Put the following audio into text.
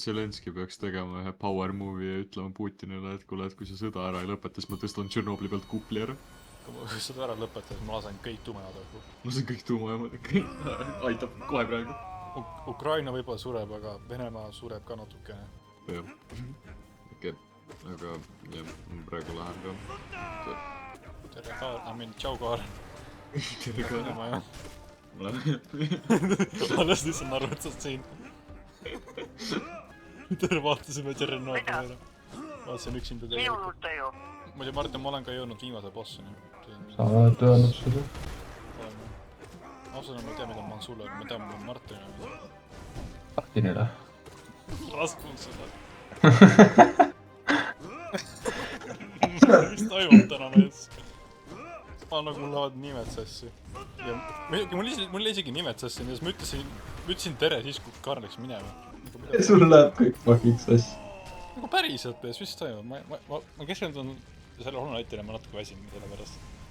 Zelenski peaks tegema ühe power move'i ja ütlema Putinile, et kuule, et kui see sõda ära ei lõpeta, siis ma tõstan Tšernobli pealt kupli ära. Kui ma seda ära lõpetan, ma lasen kõik tumead õhku. No see on kõik tuumajaamad, aitab kohe praegu. Ukraina võib-olla sureb, aga Venemaa sureb ka natukene. Jah. Okei, aga jah, praegu lähen ka. Tere Kaar, tšau Kaar. Tere ka. Ma jah. Ma lähen. Alles lihtsalt aru, et sa oled siin. Tere, vaatasime Tšernobli ära. Vaatasin üksinda Minu juurde ju. Muidu Martin, ma olen ka jõudnud viimase bossini. Sa oled öelnud seda. Ausalt, ma ei tea, mida ma olen sulle, ma tean, ma olen Martinile. Martinile. Raskun seda. Mis toimub täna mees? Nagu mul lähevad nimed sassi. Ja mul isegi nimed sassi, nii et ma ütlesin tere siis, kui Karl läks minema. Sul läheb kõik pakiks asja. Nagu päriselt, mis toimub? Ma keskendun selle Hollow Knightile, ma natuke väsin selle pärast.